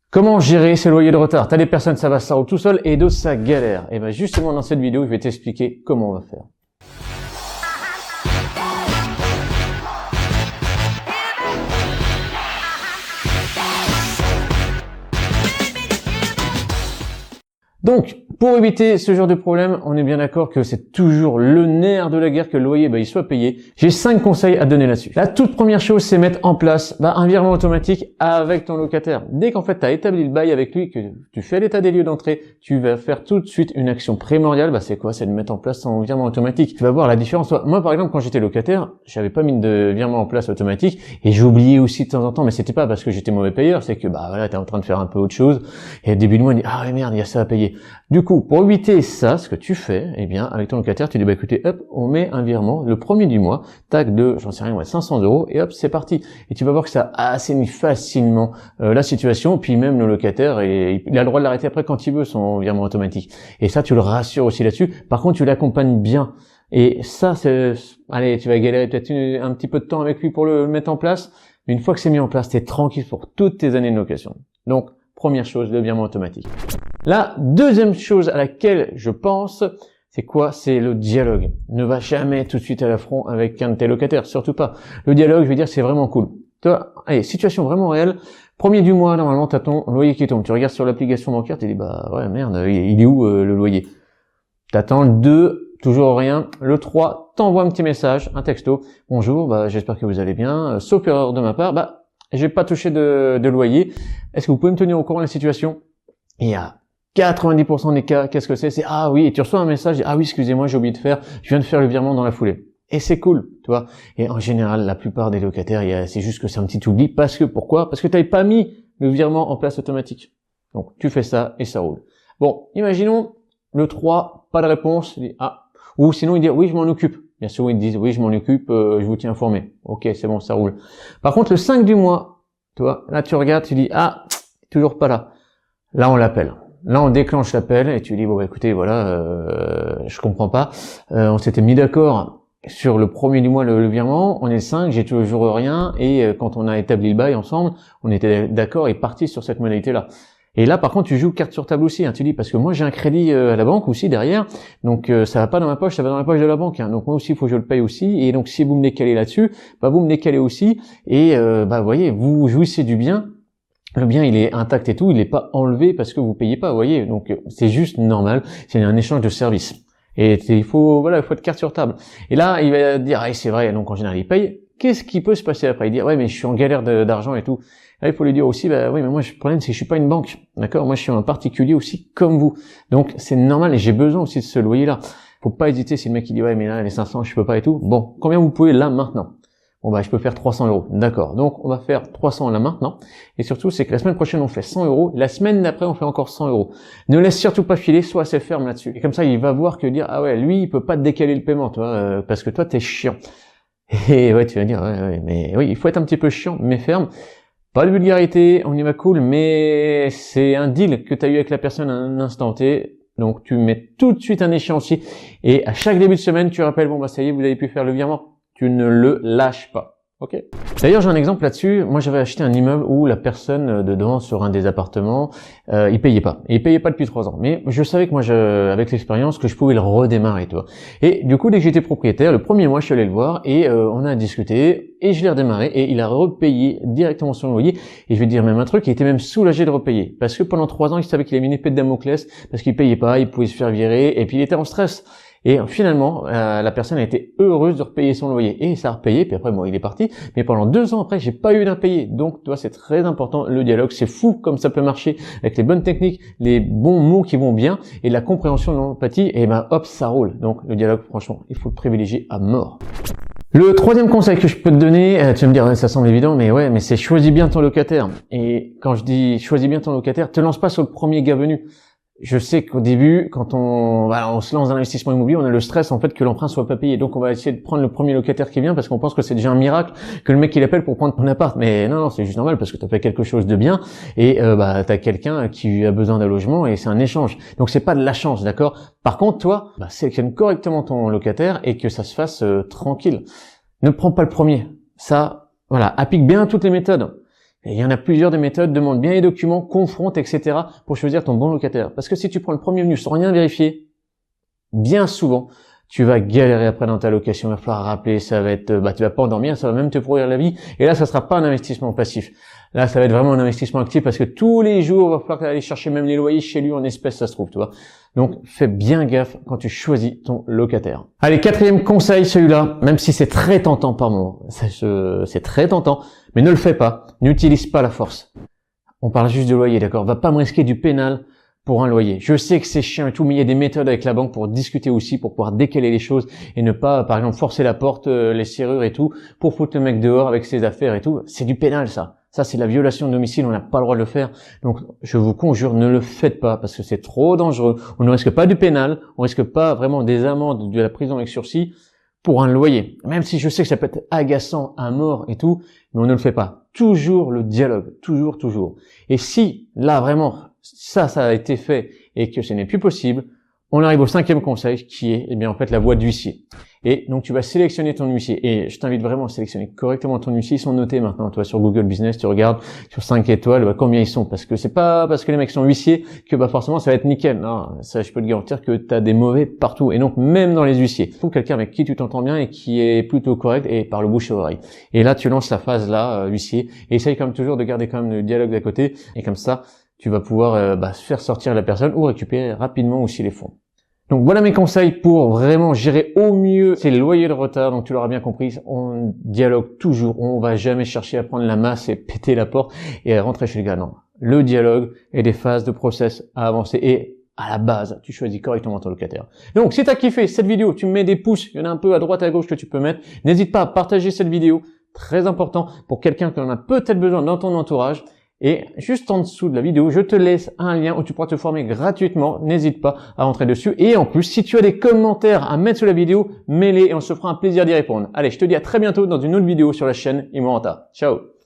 Comment gérer ses loyers de retard? T'as des personnes, ça roule tout seul, et d'autres, ça galère. Et ben justement, dans cette vidéo, je vais t'expliquer comment on va faire. Donc, pour éviter ce genre de problème, on est bien d'accord que c'est toujours le nerf de la guerre que le loyer il soit payé. J'ai 5 conseils à te donner là-dessus. La toute première chose, c'est mettre en place un virement automatique avec ton locataire. Dès qu'en fait tu as établi le bail avec lui, que tu fais l'état des lieux d'entrée, tu vas faire tout de suite une action primordiale. C'est quoi? C'est de mettre en place ton virement automatique. Tu vas voir la différence. Moi, par exemple, quand j'étais locataire, j'avais pas mis de virement en place automatique et j'oubliais aussi de temps en temps, mais c'était pas parce que j'étais mauvais payeur, c'est que voilà, t'es en train de faire un peu autre chose et au début de mois, on dit ah ouais merde, il y a ça à payer. Du coup, pour éviter ça, ce que tu fais, avec ton locataire, tu dis écoutez, hop, on met un virement le premier du mois, tac de, j'en sais rien, 500 € et hop, c'est parti. Et tu vas voir que ça assainit facilement la situation. Puis même le locataire, il a le droit de l'arrêter après quand il veut son virement automatique. Et ça, tu le rassures aussi là-dessus. Par contre, tu l'accompagnes bien. Et ça, allez, tu vas galérer peut-être un petit peu de temps avec lui pour le mettre en place. Mais une fois que c'est mis en place, t'es tranquille pour toutes tes années de location. Donc, première chose, le virement automatique. La deuxième chose à laquelle je pense, c'est quoi? C'est le dialogue. Ne va jamais tout de suite à l'affront avec un de tes locataires, surtout pas. Le dialogue, je veux dire, c'est vraiment cool. Toi, allez, situation vraiment réelle. Premier du mois, normalement, t'as ton loyer qui tombe. Tu regardes sur l'application bancaire, tu dis ouais merde, il est où le loyer? T'attends le 2, toujours rien. Le 3, t'envoies un petit message, un texto. Bonjour, j'espère que vous allez bien. Sauf erreur de ma part, j'ai pas touché de loyer. Est-ce que vous pouvez me tenir au courant de la situation? Et à 90% des cas, qu'est-ce que c'est? C'est ah oui, et tu reçois un message, ah oui, excusez-moi, j'ai oublié de faire, je viens de faire le virement dans la foulée. Et c'est cool, tu vois. Et en général, la plupart des locataires, c'est juste que c'est un petit oubli. Pourquoi? Parce que t'avais pas mis le virement en place automatique. Donc tu fais ça et ça roule. Bon, imaginons le 3, pas de réponse, il dit ou sinon il dit oui, je m'en occupe. Bien sûr, ils disent oui, je m'en occupe, je vous tiens informé. Ok, c'est bon, ça roule. Par contre, le 5 du mois, tu vois, là tu regardes, tu dis toujours pas là. Là on l'appelle. Là on déclenche l'appel et tu dis écoutez, voilà, je comprends pas. On s'était mis d'accord sur le premier du mois le virement, on est le 5, j'ai toujours rien et quand on a établi le bail ensemble, on était d'accord et parti sur cette modalité-là. Et là, par contre, tu joues carte sur table aussi, tu dis, parce que moi, j'ai un crédit à la banque aussi derrière, donc ça va pas dans ma poche, ça va dans la poche de la banque, donc moi aussi, il faut que je le paye aussi, et donc si vous me décalez là-dessus, vous me décalez aussi, et vous voyez, vous jouissez du bien, le bien, il est intact et tout, il n'est pas enlevé parce que vous payez pas, vous voyez, donc c'est juste normal, c'est un échange de services. Et il faut être carte sur table. Et là, il va dire, c'est vrai, donc en général, il paye. Qu'est-ce qui peut se passer après? Il dit, ouais, mais je suis en galère d'argent et tout. Là, il faut lui dire aussi, oui, mais moi, le problème, c'est que je suis pas une banque. D'accord? Moi, je suis un particulier aussi, comme vous. Donc, c'est normal et j'ai besoin aussi de ce loyer-là. Faut pas hésiter si le mec, il dit, ouais, mais là, les 500, je peux pas et tout. Bon, combien vous pouvez là, maintenant? Je peux faire 300 €. D'accord. Donc, on va faire 300 là maintenant. Et surtout, c'est que la semaine prochaine, on fait 100 €. La semaine d'après, on fait encore 100 €. Ne laisse surtout pas filer, sois assez ferme là-dessus. Et comme ça, il va voir que dire, lui, il peut pas te décaler le paiement, toi, parce que toi, t'es chiant. Et ouais, tu vas dire, mais oui, il faut être un petit peu chiant, mais ferme. Pas de vulgarité, on y va cool, mais c'est un deal que tu as eu avec la personne à un instant T. Donc, tu mets tout de suite un échéancier. Et à chaque début de semaine, tu rappelles, ça y est, vous avez pu faire le virement. Tu ne le lâches pas. Ok. D'ailleurs, j'ai un exemple là-dessus. Moi, j'avais acheté un immeuble où la personne dedans, sur un des appartements, il payait pas. Et il payait pas depuis 3 ans. Mais je savais que moi, avec l'expérience, que je pouvais le redémarrer, toi. Et du coup, dès que j'étais propriétaire, le premier mois, je suis allé le voir et on a discuté et je l'ai redémarré et il a repayé directement son loyer. Et je vais te dire même un truc, il était même soulagé de repayer. Parce que pendant 3 ans, il savait qu'il avait une épée de Damoclès parce qu'il payait pas, il pouvait se faire virer et puis il était en stress. Et finalement, la personne a été heureuse de repayer son loyer. Et ça a repayé, puis après, il est parti. Mais pendant 2 ans après, j'ai pas eu d'impayé. Donc, toi, c'est très important, le dialogue. C'est fou comme ça peut marcher avec les bonnes techniques, les bons mots qui vont bien, et la compréhension de l'empathie, et hop, ça roule. Donc, le dialogue, franchement, il faut le privilégier à mort. Le troisième conseil que je peux te donner, tu vas me dire, ça semble évident, mais c'est choisis bien ton locataire. Et quand je dis choisis bien ton locataire, te lance pas sur le premier gars venu. Je sais qu'au début, quand on se lance dans l'investissement immobilier, on a le stress en fait que l'emprunt soit pas payé. Donc on va essayer de prendre le premier locataire qui vient parce qu'on pense que c'est déjà un miracle que le mec il appelle pour prendre ton appart. Mais non, c'est juste normal parce que tu as fait quelque chose de bien et t'as quelqu'un qui a besoin d'un logement et c'est un échange. Donc c'est pas de la chance, d'accord? Par contre, toi, sélectionne correctement ton locataire et que ça se fasse tranquille. Ne prends pas le premier. Ça, applique bien toutes les méthodes. Et il y en a plusieurs des méthodes, demande bien les documents, confronte, etc. pour choisir ton bon locataire. Parce que si tu prends le premier venu sans rien vérifier, bien souvent, tu vas galérer après dans ta location, il va falloir rappeler, ça va être, tu vas pas endormir, ça va même te pourrir la vie. Et là, ça sera pas un investissement passif. Là, ça va être vraiment un investissement actif parce que tous les jours, il va falloir aller chercher même les loyers chez lui en espèces, ça se trouve, tu vois. Donc, fais bien gaffe quand tu choisis ton locataire. Allez, quatrième conseil, celui-là, même si c'est très tentant par moment, c'est très tentant, mais ne le fais pas. N'utilise pas la force. On parle juste de loyer, d'accord? Va pas me risquer du pénal pour un loyer. Je sais que c'est chiant et tout, mais il y a des méthodes avec la banque pour discuter aussi, pour pouvoir décaler les choses et ne pas, par exemple, forcer la porte, les serrures et tout, pour foutre le mec dehors avec ses affaires et tout. C'est du pénal, ça. Ça, c'est la violation de domicile, on n'a pas le droit de le faire. Donc, je vous conjure, ne le faites pas parce que c'est trop dangereux. On ne risque pas du pénal, on risque pas vraiment des amendes, de la prison avec sursis pour un loyer. Même si je sais que ça peut être agaçant à mort et tout, mais on ne le fait pas. Toujours le dialogue, toujours, toujours. Et si, là, vraiment, ça a été fait et que ce n'est plus possible, on arrive au cinquième conseil qui est, en fait, la voie d'huissier. Et donc, tu vas sélectionner ton huissier. Et je t'invite vraiment à sélectionner correctement ton huissier. Ils sont notés maintenant. Toi, sur Google Business, tu regardes sur 5 étoiles, combien ils sont. Parce que c'est pas parce que les mecs sont huissiers que, forcément, ça va être nickel. Non, ça, je peux te garantir que tu as des mauvais partout. Et donc, même dans les huissiers. Il faut quelqu'un avec qui tu t'entends bien et qui est plutôt correct et par le bouche à oreille. Et là, tu lances la phase là, huissier. Et essaye comme toujours de garder quand même le dialogue d'à côté. Et comme ça, tu vas pouvoir faire sortir la personne ou récupérer rapidement aussi les fonds. Donc voilà mes conseils pour vraiment gérer au mieux ces loyers de retard. Donc tu l'auras bien compris, on dialogue toujours, on va jamais chercher à prendre la masse et péter la porte et rentrer chez le gars. Non, le dialogue et des phases de process à avancer et à la base, tu choisis correctement ton locataire. Donc si tu as kiffé cette vidéo, tu me mets des pouces, il y en a un peu à droite à gauche que tu peux mettre. N'hésite pas à partager cette vidéo, très important pour quelqu'un qui en a peut-être besoin dans ton entourage. Et juste en dessous de la vidéo, je te laisse un lien où tu pourras te former gratuitement. N'hésite pas à rentrer dessus. Et en plus, si tu as des commentaires à mettre sous la vidéo, mets-les et on se fera un plaisir d'y répondre. Allez, je te dis à très bientôt dans une autre vidéo sur la chaîne Imo Renta. Ciao!